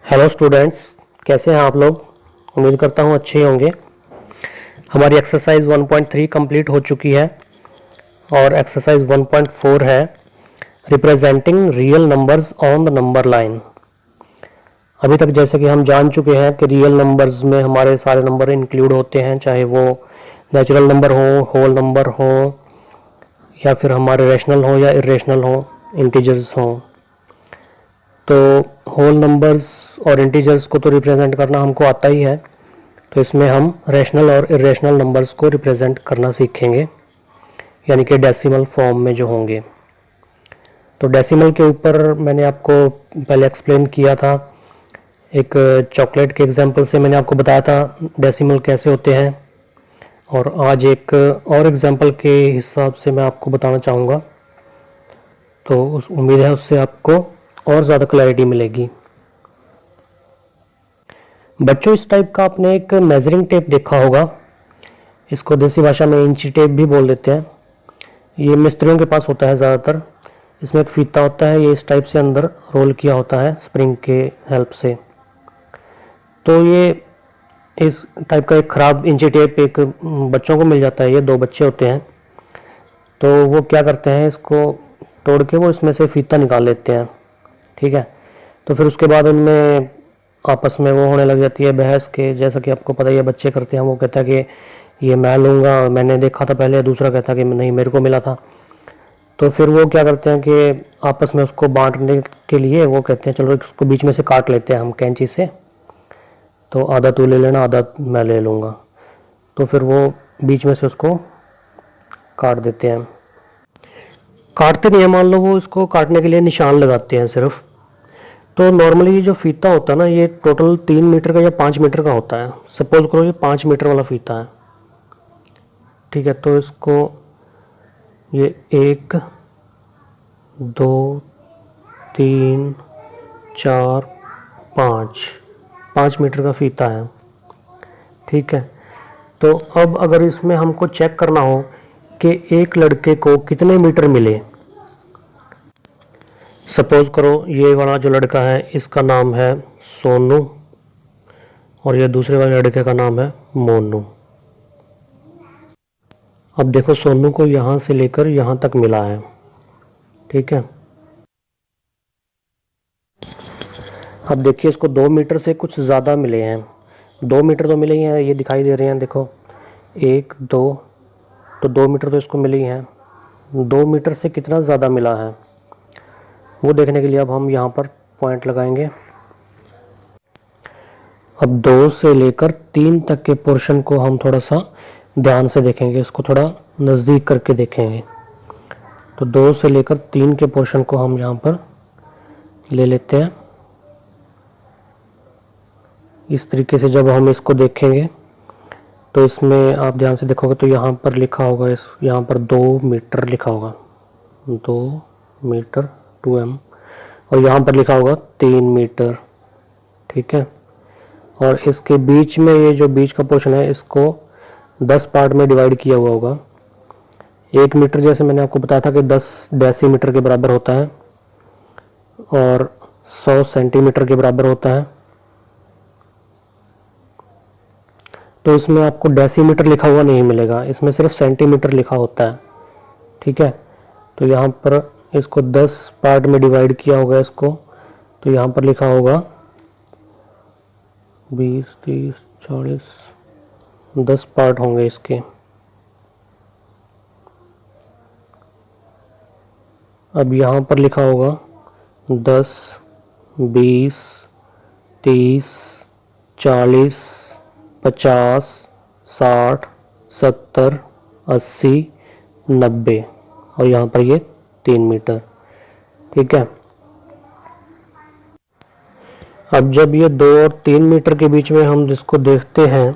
Hello students, कैसे हैं आप लोग। उम्मीद करता हूँ अच्छे होंगे। हमारी एक्सरसाइज 1.3 कंप्लीट हो चुकी है और एक्सरसाइज 1.4 है representing real numbers on the number line. अभी तक जैसे कि हम जान चुके हैं कि रियल नंबर्स में हमारे सारे नंबर इंक्लूड होते हैं, चाहे वो नेचुरल नंबर हो, होल नंबर हो, या फिर हमारे रैशनल हो या इरेशनल हो, इंटीजर्स हो। तो होल नंबर्स और इंटीजर्स को तो रिप्रेजेंट करना हमको आता ही है, तो इसमें हम रैशनल और इरेशनल नंबर्स को रिप्रेजेंट करना सीखेंगे, यानी कि डेसिमल फॉर्म में जो होंगे। तो डेसिमल के ऊपर मैंने आपको पहले एक्सप्लेन किया था, एक चॉकलेट के एग्जांपल से मैंने आपको बताया था डेसिमल कैसे होते हैं, और आज एक और एग्जांपल के हिसाब से मैं आपको बताना चाहूँगा। तो उम्मीद है उससे आपको और ज़्यादा क्लैरिटी मिलेगी। बच्चों, इस टाइप का आपने एक मेजरिंग टेप देखा होगा, इसको देसी भाषा में इंची टेप भी बोल देते हैं। ये मिस्त्रियों के पास होता है ज़्यादातर। इसमें एक फीता होता है, ये इस टाइप से अंदर रोल किया होता है स्प्रिंग के हेल्प से। तो ये इस टाइप का एक ख़राब इंची टेप एक बच्चों को मिल जाता है। ये 2 बच्चे होते हैं, तो वो क्या करते हैं, इसको तोड़ के वो इसमें से फीता निकाल लेते हैं। ठीक है, तो फिर उसके बाद उनमें आपस में वो होने लग जाती है बहस के, जैसा कि आपको पता ही है बच्चे करते हैं। वो कहता है कि ये मैं लूँगा, मैंने देखा था पहले, दूसरा कहता है कि नहीं मेरे को मिला था। तो फिर वो क्या करते हैं कि आपस में उसको बांटने के लिए वो कहते हैं चलो इसको बीच में से काट लेते हैं हम कैंची से, तो आधा तू ले लेना, आधा मैं ले लूँगा। तो फिर वो बीच में से उसको काट देते हैं। काटते नहीं है, मान लो वो इसको काटने के लिए निशान लगाते हैं सिर्फ। तो नॉर्मली ये जो फीता होता है ना, ये टोटल 3 मीटर का या 5 मीटर का होता है। सपोज करो ये 5 मीटर वाला फीता है। ठीक है, तो इसको ये 1 2 3 4 5 मीटर का फीता है। ठीक है, तो अब अगर इसमें हमको चेक करना हो कि एक लड़के को कितने मीटर मिले। सपोज करो ये वाला जो लड़का है इसका नाम है सोनू और ये दूसरे वाले लड़के का नाम है मोनू। अब देखो सोनू को यहाँ से लेकर यहाँ तक मिला है। ठीक है, अब देखिए इसको 2 मीटर से कुछ ज़्यादा मिले हैं। 2 मीटर तो मिले ही हैं, ये दिखाई दे रहे हैं, देखो 1 2, तो 2 मीटर तो इसको मिले ही हैं। 2 मीटर से कितना ज़्यादा मिला है वो देखने के लिए अब हम यहाँ पर पॉइंट लगाएंगे। अब 2 से लेकर 3 तक के पोर्शन को हम थोड़ा सा ध्यान से देखेंगे, इसको थोड़ा नज़दीक करके देखेंगे। तो 2 से लेकर 3 के पोर्शन को हम यहाँ पर ले लेते हैं। इस तरीके से जब हम इसको देखेंगे तो इसमें आप ध्यान से देखोगे तो यहाँ पर लिखा होगा, इस यहाँ पर 2 मीटर लिखा होगा, 2 मीटर 2m, और यहाँ पर लिखा होगा 3 मीटर। ठीक है, और इसके बीच में ये जो बीच का पोर्शन है इसको 10 पार्ट में डिवाइड किया हुआ होगा। 1 मीटर जैसे मैंने आपको बताया था कि 10 डेसीमीटर के बराबर होता है और 100 सेंटीमीटर के बराबर होता है। तो इसमें आपको डेसीमीटर लिखा हुआ नहीं मिलेगा, इसमें सिर्फ सेंटीमीटर लिखा होता है। ठीक है, तो यहाँ पर इसको 10 पार्ट में डिवाइड किया होगा इसको, तो यहाँ पर लिखा होगा 20 30 40, 10 पार्ट होंगे इसके। अब यहाँ पर लिखा होगा 10 20 30 40 50 60 70 80 90, और यहाँ पर ये 3 मीटर। ठीक है, अब जब ये 2 और 3 मीटर के बीच में हम जिसको देखते हैं,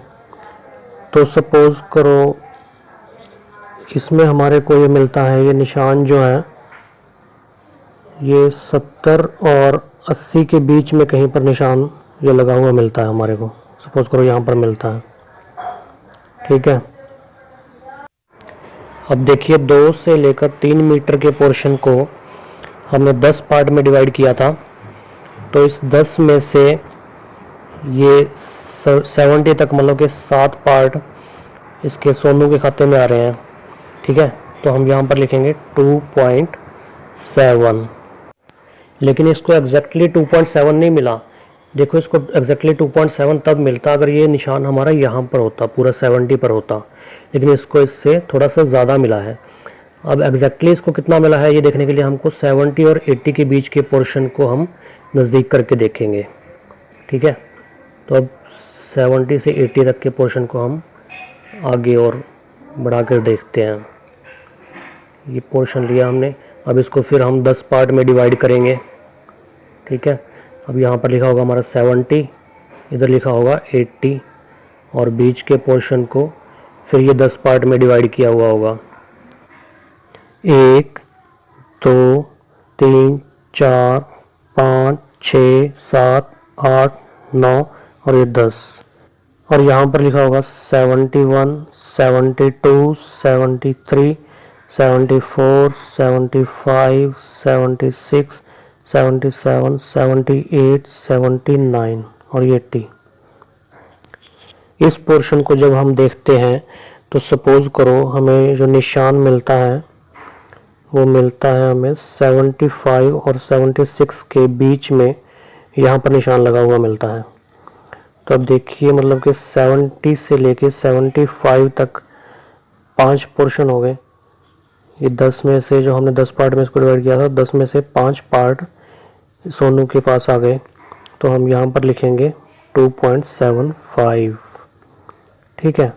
तो सपोज करो इसमें हमारे को ये मिलता है, ये निशान जो है ये 70 और 80 के बीच में कहीं पर निशान ये लगा हुआ मिलता है हमारे को। सपोज करो यहाँ पर मिलता है। ठीक है, अब देखिए 2 से लेकर 3 मीटर के पोर्शन को हमने 10 पार्ट में डिवाइड किया था, तो इस 10 में से ये 70 तक मतलब कि 7 पार्ट इसके सोनू के खाते में आ रहे हैं। ठीक है, तो हम यहाँ पर लिखेंगे 2.7। लेकिन इसको एग्जैक्टली 2.7 नहीं मिला। देखो, इसको एग्जैक्टली 2.7 तब मिलता अगर ये निशान हमारा यहाँ पर होता, पूरा 70 पर होता, लेकिन इसको इससे थोड़ा सा ज़्यादा मिला है। अब एग्जैक्टली इसको कितना मिला है ये देखने के लिए हमको 70 और 80 के बीच के पोर्शन को हम नज़दीक करके देखेंगे। ठीक है, तो अब 70 से 80 तक के पोर्शन को हम आगे और बढ़ा कर देखते हैं। ये पोर्शन लिया हमने, अब इसको फिर हम 10 पार्ट में डिवाइड करेंगे। ठीक है, अब यहाँ पर लिखा होगा हमारा 70, इधर लिखा होगा 80 और बीच के पोर्शन को फिर ये 10 पार्ट में डिवाइड किया हुआ होगा। 1 2 3 4 5 6 7 8 9 और ये 10, और यहाँ पर लिखा होगा 71 72 73 74 75 76 77 78 79 और 80। इस पोर्शन को जब हम देखते हैं तो सपोज करो हमें जो निशान मिलता है वो मिलता है हमें 75 और 76 के बीच में, यहाँ पर निशान लगा हुआ मिलता है। तो अब देखिए मतलब कि 70 से लेके 75 तक 5 पोर्शन हो गए। ये 10 में से जो हमने 10 पार्ट में इसको डिवाइड किया था, 10 में से 5 पार्ट सोनू के पास आ गए, तो हम यहाँ पर लिखेंगे 2.75। ठीक है,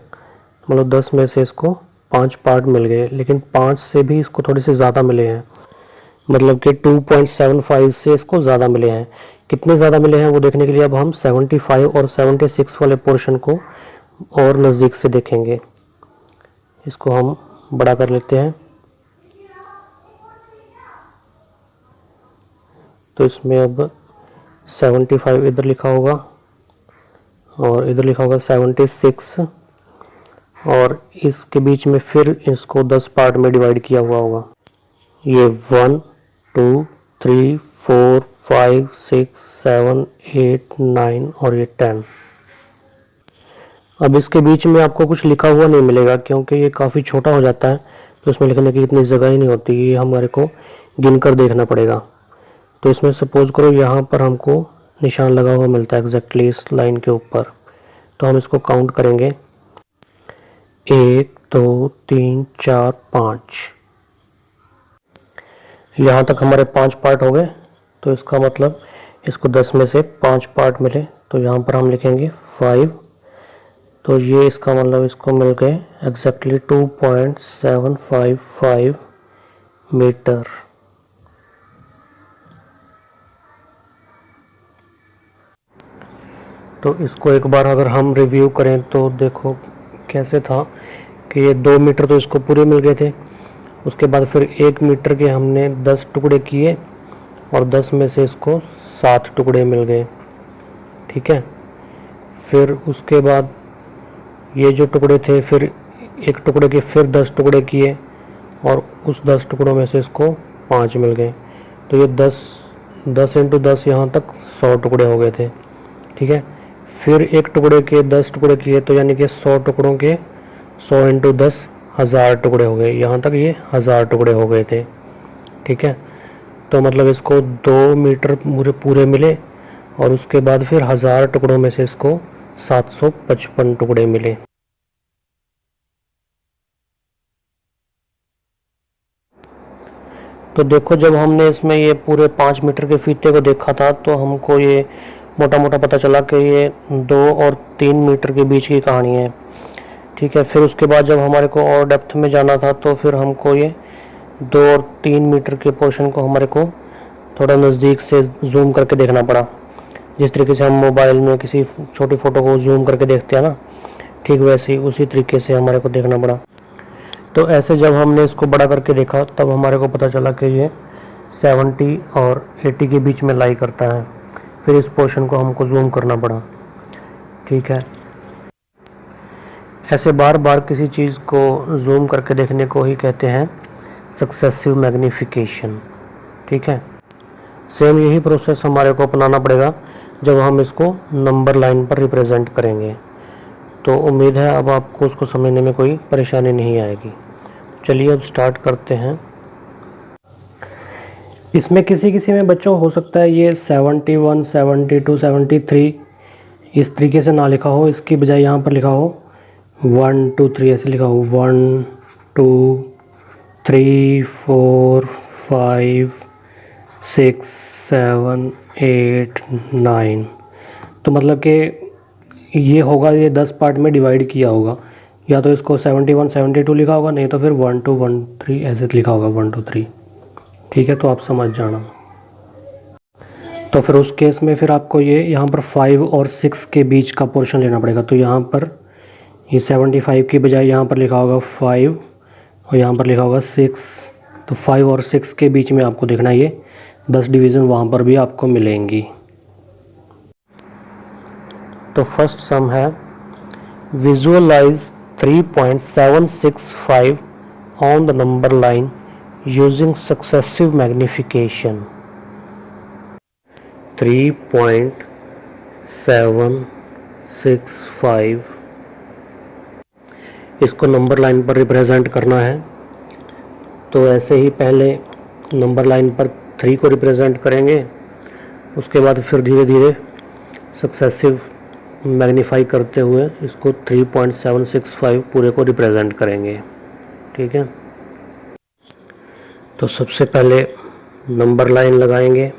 मतलब 10 में से इसको 5 पार्ट मिल गए, लेकिन 5 से भी इसको थोड़े से ज़्यादा मिले हैं, मतलब कि 2.75 से इसको ज़्यादा मिले हैं। कितने ज़्यादा मिले हैं वो देखने के लिए अब हम 75 और 76 वाले पोर्शन को और नज़दीक से देखेंगे। इसको हम बड़ा कर लेते हैं, तो इसमें अब 75 इधर लिखा होगा और इधर लिखा होगा 76, और इसके बीच में फिर इसको 10 पार्ट में डिवाइड किया हुआ होगा। ये 1 2 3 4 5 6 7 8 9 और ये 10। अब इसके बीच में आपको कुछ लिखा हुआ नहीं मिलेगा क्योंकि ये काफ़ी छोटा हो जाता है, तो इसमें लिखने की इतनी जगह ही नहीं होती, ये हमारे को गिनकर देखना पड़ेगा। तो इसमें सपोज करो यहाँ पर हमको निशान लगा हुआ मिलता है एग्जैक्टली इस लाइन के ऊपर, तो हम इसको काउंट करेंगे 1 2 3 4 5। यहाँ तक हमारे 5 पार्ट हो गए, तो इसका मतलब इसको 10 में से 5 पार्ट मिले, तो यहाँ पर हम लिखेंगे 5। तो ये इसका मतलब इसको मिल गए एग्जैक्टली 2.755 मीटर। तो इसको एक बार अगर हम रिव्यू करें तो देखो कैसे था कि ये 2 मीटर तो इसको पूरे मिल गए थे, उसके बाद फिर 1 मीटर के हमने 10 टुकड़े किए और 10 में से इसको 7 टुकड़े मिल गए। ठीक है, फिर उसके बाद ये जो टुकड़े थे फिर 1 टुकड़े के फिर 10 टुकड़े किए और उस 10 टुकड़ों में से इसको 5 मिल गए, तो ये 10 इंटू 10 यहाँ तक 100 टुकड़े हो गए थे। ठीक है, फिर 1 टुकड़े के 10 टुकड़े किए, तो यानी कि 100 टुकड़ों के 100 इंटू 10 1000 टुकड़े हो गए, यहाँ तक ये 1000 टुकड़े हो गए थे। ठीक है, तो मतलब इसको 2 मीटर पूरे मिले और उसके बाद फिर 1000 टुकड़ों में से इसको 755 टुकड़े मिले। तो देखो जब हमने इसमें ये पूरे 5 मीटर के फीते को देखा था तो हमको ये मोटा मोटा पता चला कि ये 2 और 3 मीटर के बीच की कहानी है। ठीक है, फिर उसके बाद जब हमारे को और डेप्थ में जाना था तो फिर हमको ये 2 और 3 मीटर के पोर्शन को हमारे को थोड़ा नज़दीक से जूम करके देखना पड़ा। जिस तरीके से हम मोबाइल में किसी छोटी फ़ोटो को जूम करके देखते हैं ना, ठीक वैसे ही उसी तरीके से हमारे को देखना पड़ा। तो ऐसे जब हमने इसको बड़ा करके देखा तब हमारे को पता चला कि ये 70 और 80 के बीच में लाई करता है। फिर इस पोर्शन को हमको जूम करना पड़ा। ठीक है, ऐसे बार बार किसी चीज़ को जूम करके देखने को ही कहते हैं सक्सेसिव मैग्नीफिकेशन। ठीक है, सेम यही प्रोसेस हमारे को अपनाना पड़ेगा जब हम इसको नंबर लाइन पर रिप्रेजेंट करेंगे। तो उम्मीद है अब आपको उसको समझने में कोई परेशानी नहीं आएगी। चलिए अब स्टार्ट करते हैं। इसमें किसी किसी में बच्चों हो सकता है ये 71, 72, 73 इस तरीके से ना लिखा हो, इसकी बजाय यहाँ पर लिखा हो 1 2 3 ऐसे लिखा हो 1 2 3 4 5 6 7 8 9। तो मतलब कि ये होगा, ये 10 पार्ट में डिवाइड किया होगा। या तो इसको 71 72 लिखा होगा, नहीं तो फिर 1 2 1 3 ऐसे लिखा होगा 1 2 3। ठीक है, तो आप समझ जाना। तो फिर उस केस में फिर आपको ये यहाँ पर 5 और 6 के बीच का पोर्शन लेना पड़ेगा। तो यहाँ पर ये 75 की बजाय यहाँ पर लिखा होगा 5 और यहाँ पर लिखा होगा 6। तो 5 और 6 के बीच में आपको देखना ये 10 डिवीज़न वहाँ पर भी आपको मिलेंगी। तो फर्स्ट सम है visualise 3.765 on the number line using successive magnification. 3.765 इसको नंबर लाइन पर रिप्रेजेंट करना है। तो ऐसे ही पहले नंबर लाइन पर 3 को रिप्रेजेंट करेंगे, उसके बाद फिर धीरे धीरे सक्सेसिव मैग्नीफाई करते हुए इसको 3.765 पूरे को रिप्रेजेंट करेंगे। ठीक है, तो सबसे पहले नंबर लाइन लगाएंगे।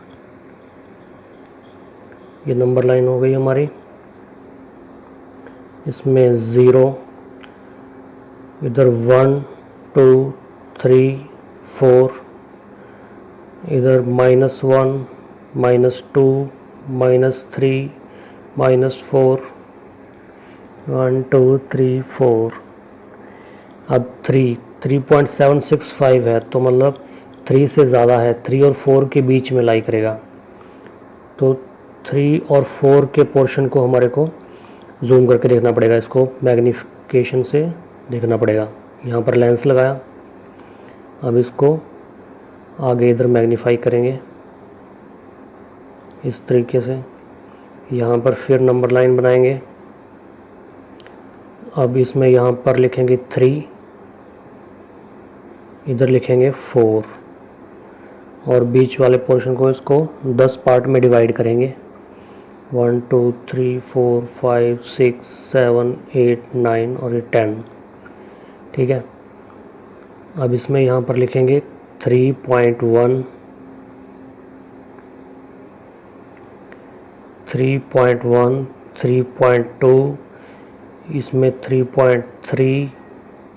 ये नंबर लाइन हो गई हमारी, इसमें 0, इधर 1 2 3 4, इधर -1 -2 -3 -4 1 2 3 4। अब 3.765 है, तो मतलब 3 से ज़्यादा है, 3 और 4 के बीच में लाई करेगा। तो 3 और 4 के पोर्शन को हमारे को जूम करके देखना पड़ेगा, इसको मैग्नीफिकेशन से देखना पड़ेगा। यहाँ पर लेंस लगाया, अब इसको आगे इधर मैग्नीफाई करेंगे इस तरीके से। यहाँ पर फिर नंबर लाइन बनाएंगे। अब इसमें यहाँ पर लिखेंगे 3, इधर लिखेंगे 4 और बीच वाले पोर्शन को इसको 10 पार्ट में डिवाइड करेंगे। 1 2 3 4 5 6 7 8 9 और ये 10। ठीक है, अब इसमें यहाँ पर लिखेंगे 3.1 3.1 3.2, इसमें 3.3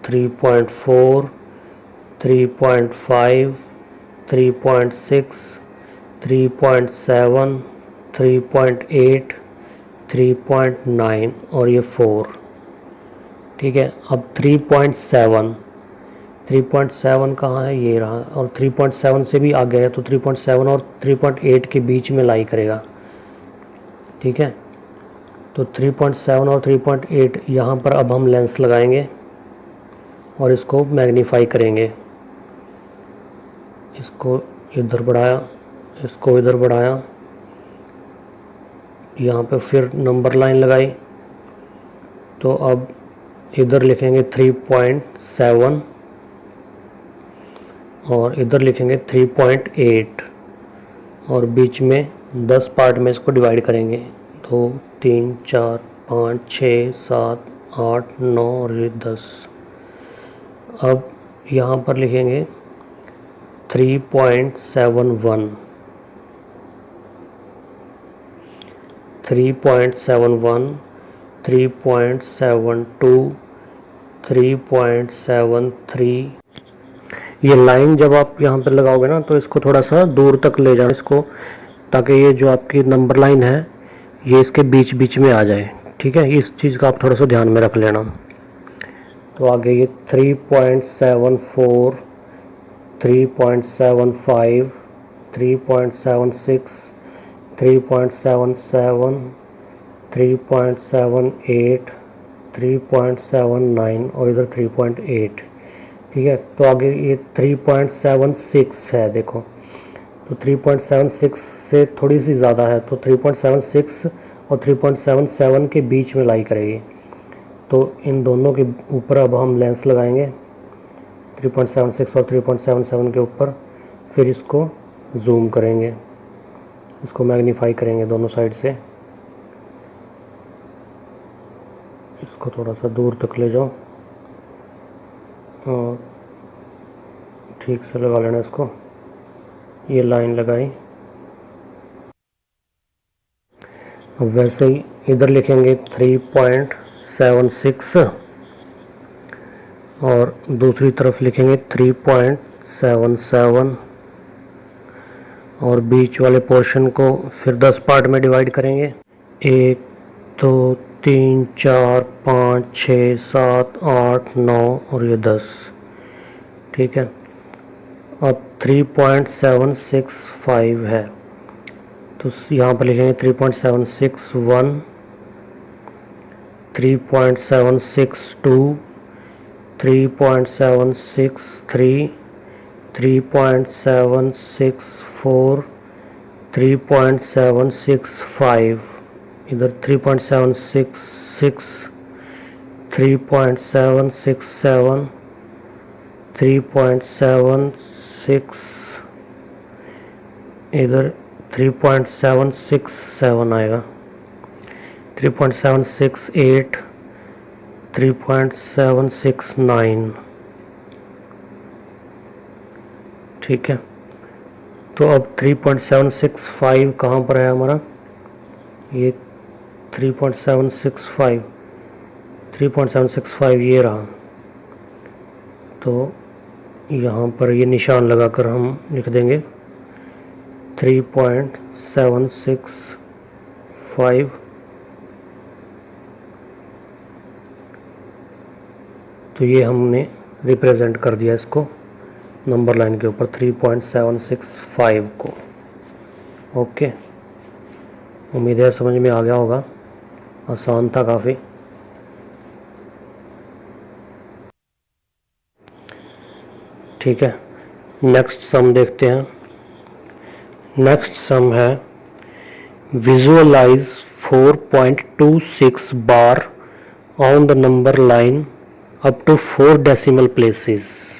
3.4 3.5 3.6 3.7 3.8 3.9 और ये 4। ठीक है, अब 3.7 कहाँ है, ये रहा, और 3.7 से भी आगे है, तो 3.7 और 3.8 के बीच में लाई करेगा। ठीक है, तो 3.7 और 3.8 यहाँ पर अब हम लेंस लगाएंगे और इसको मैग्नीफाई करेंगे। इसको इधर बढ़ाया, इसको इधर बढ़ाया, यहाँ पे फिर नंबर लाइन लगाई। तो अब इधर लिखेंगे 3.7 और इधर लिखेंगे 3.8 और बीच में 10 पार्ट में इसको डिवाइड करेंगे। 2 3 4 5 6 7 8 9 और ये 10। अब यहाँ पर लिखेंगे 3.71 3.71 3.72 3.73। ये लाइन जब आप यहाँ पर लगाओगे ना, तो इसको थोड़ा सा दूर तक ले जाना इसको, ताकि ये जो आपकी नंबर लाइन है ये इसके बीच बीच में आ जाए। ठीक है, इस चीज़ का आप थोड़ा सा ध्यान में रख लेना। तो आगे ये 3.74 3.75 3.76 3.77 3.78 3.79 और इधर 3.8। ठीक है, तो आगे ये 3.76 है। देखो तो 3.76 से थोड़ी सी ज़्यादा है, तो 3.76 और 3.77 के बीच में लाई करेगी। तो इन दोनों के ऊपर अब हम लेंस लगाएंगे 3.76 और 3.77 के ऊपर, फिर इसको जूम करेंगे, इसको मैग्नीफाई करेंगे दोनों साइड से। इसको थोड़ा सा दूर तक ले जाओ और ठीक से लगा लेना इसको। ये लाइन लगाई। अब वैसे ही इधर लिखेंगे 3.76 और दूसरी तरफ लिखेंगे 3.77 और बीच वाले पोर्शन को फिर 10 पार्ट में डिवाइड करेंगे। 1 2 3 4 5 6 7 8 9 और ये 10। ठीक है, अब 3.765 है, तो यहाँ पर लिखेंगे 3.761, 3.762, 3.763, 3.764, 3.765, इधर 3.766, 3.767, 3.76, इधर 3.767 आएगा, 3.768, 3.769। ठीक है, तो अब 3.765 कहाँ पर है हमारा, ये 3.765 ये रहा। तो यहाँ पर ये निशान लगाकर हम लिख देंगे 3.765। तो ये हमने रिप्रेजेंट कर दिया इसको नंबर लाइन के ऊपर 3.765 को। ओके, उम्मीद है समझ में आ गया होगा, आसान था काफ़ी। ठीक है, नेक्स्ट सम देखते हैं। नेक्स्ट सम है visualise 4.26 bar on the number line up to 4 decimal places.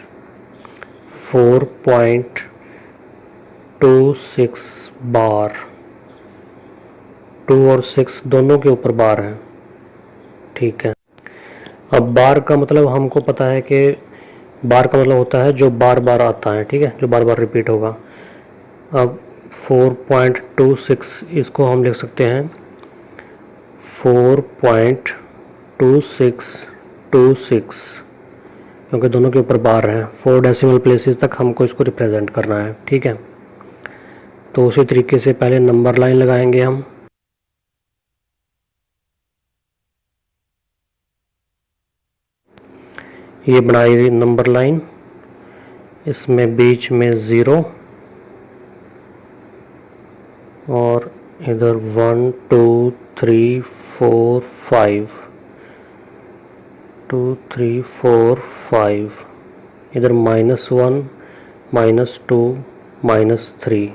4.26 bar, 2 और 6 दोनों के ऊपर बार है। ठीक है, अब बार का मतलब हमको पता है कि बार का मतलब होता है जो बार बार आता है। ठीक है, जो बार बार रिपीट होगा। अब 4.26 इसको हम लिख सकते हैं 4.2626, क्योंकि दोनों के ऊपर बार हैं। 4 डेसिमल प्लेसेस तक हमको इसको रिप्रेजेंट करना है। ठीक है, तो उसी तरीके से पहले नंबर लाइन लगाएंगे हम। ये बनाई नंबर लाइन, इसमें बीच में 0 और इधर 1 2 3 4 5, 2 3 4 5, इधर -1 -2 -3।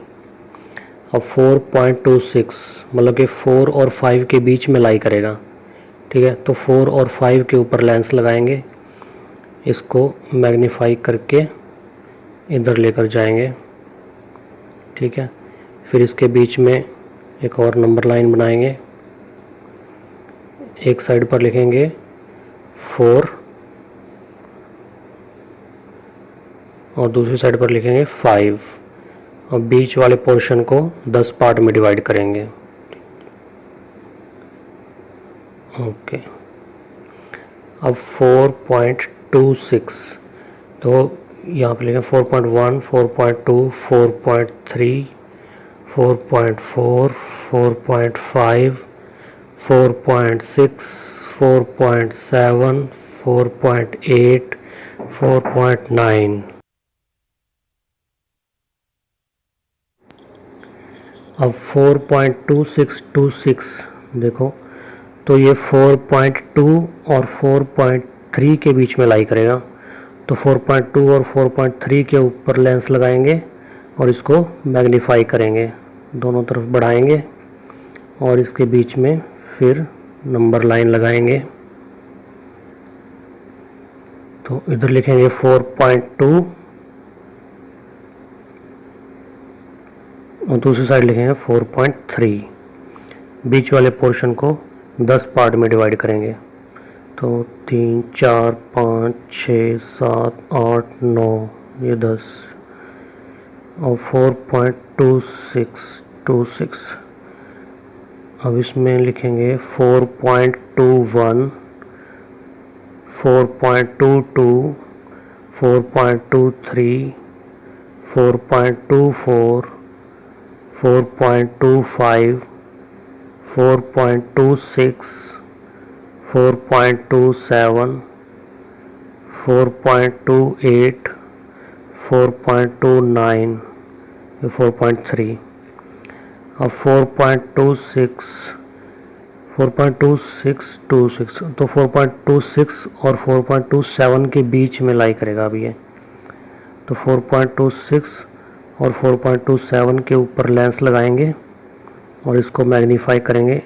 अब 4.26 मतलब कि 4 और 5 के बीच में लाई करेगा। ठीक है, तो 4 और 5 के ऊपर लेंस लगाएंगे, इसको मैग्नीफाई करके इधर लेकर जाएंगे। ठीक है, फिर इसके बीच में एक और नंबर लाइन बनाएंगे। एक साइड पर लिखेंगे 4 और दूसरी साइड पर लिखेंगे 5 और बीच वाले पोर्शन को 10 पार्ट में डिवाइड करेंगे। ओके, अब 4.26, तो यहाँ पे लिखें 4.1 4.2 4.3 4.4 4.5 4.6 4.7 4.8 4.9। अब 4.2626 देखो, तो ये 4.2 और 4.3 के बीच में लाई करेगा। तो 4.2 और 4.3 के ऊपर लेंस लगाएंगे और इसको मैग्नीफाई करेंगे, दोनों तरफ बढ़ाएंगे और इसके बीच में फिर नंबर लाइन लगाएंगे। तो इधर लिखेंगे 4.2 और दूसरी साइड लिखेंगे 4.3। बीच वाले पोर्शन को 10 पार्ट में डिवाइड करेंगे। तो 3 4 5 6 7 8 9 ये 10 और 4.2626। अब इसमें लिखेंगे 4.21 4.22 4.23 4.24 4.25 4.26 4.27 4.28 4.29 4.3। अब 4.26 तो 4.26 और 4.27 के बीच में लाई करेगा अभी ये। तो 4.26 और 4.27 के ऊपर लेंस लगाएंगे और इसको मैग्नीफाई करेंगे।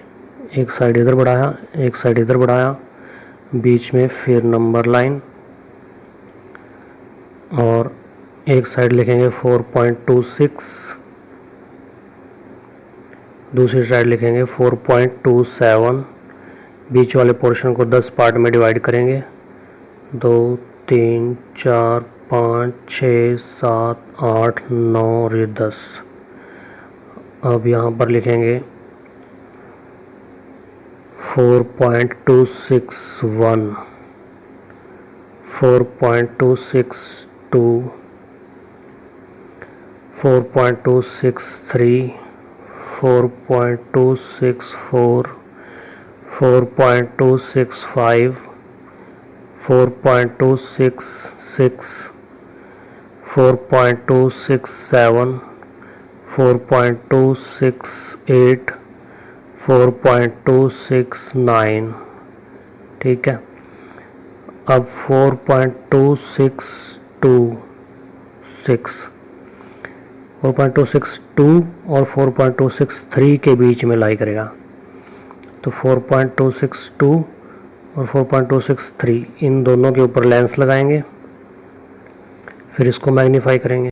एक साइड इधर बढ़ाया, एक साइड इधर बढ़ाया, बीच में फिर नंबर लाइन और एक साइड लिखेंगे 4.26, दूसरी साइड लिखेंगे 4.27। बीच वाले पोर्शन को 10 पार्ट में डिवाइड करेंगे। 2 3 4 5 6 7 8 9 और ये 10। अब यहाँ पर लिखेंगे 4.261 4.262 4.263 4.264 4.265 4.266 4.267 4.268 4.269। ठीक है। अब 4.262 और 4.263 के बीच में लाई करेगा। तो 4.262 और 4.263 इन दोनों के ऊपर लेंस लगाएंगे, फिर इसको मैग्नीफाई करेंगे।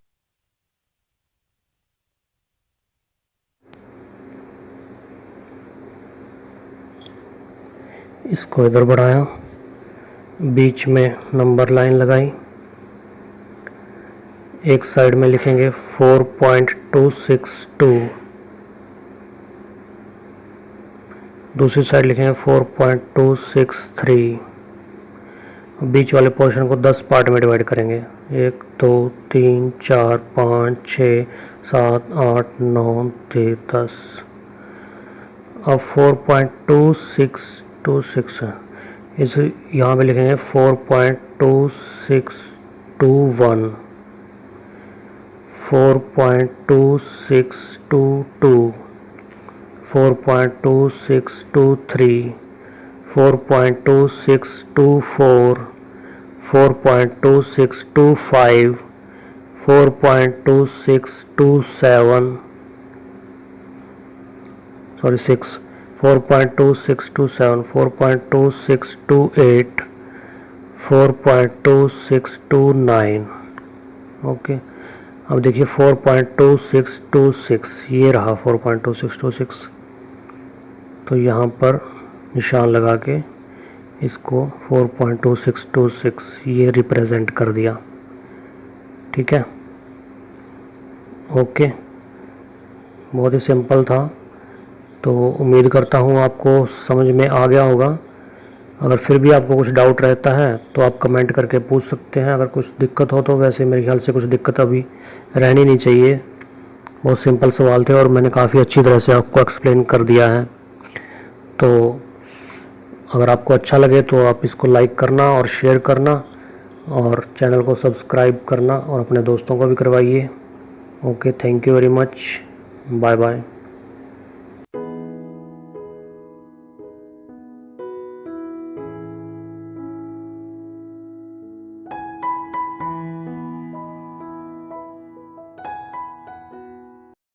इसको इधर बढ़ाया, बीच में नंबर लाइन लगाई। एक साइड में लिखेंगे 4.262, दूसरी साइड लिखेंगे 4.263। बीच वाले पोर्शन को 10 पार्ट में डिवाइड करेंगे। 1 2 3 4 5 6 7 8 9 10। अब 4.2626 है, इस यहाँ पे लिखेंगे 4.2621 4.2622 4.2623 4.2624 4.2625 4.2627 सॉरी 6 4.2627 4.2628 4.2629। ओके। अब देखिए 4.2626 ये रहा 4.2626। तो यहाँ पर निशान लगा के इसको 4.2626 ये रिप्रेजेंट कर दिया। ठीक है। ओके, बहुत ही सिंपल था। तो उम्मीद करता हूँ आपको समझ में आ गया होगा। अगर फिर भी आपको कुछ डाउट रहता है तो आप कमेंट करके पूछ सकते हैं। अगर कुछ दिक्कत हो तो वैसे मेरे ख्याल से कुछ दिक्कत अभी रहनी नहीं चाहिए। बहुत सिंपल सवाल थे और मैंने काफ़ी अच्छी तरह से आपको एक्सप्लेन कर दिया है। तो अगर आपको अच्छा लगे तो आप इसको लाइक करना और शेयर करना और चैनल को सब्सक्राइब करना और अपने दोस्तों को भी करवाइए। Okay, thank you very much, bye bye.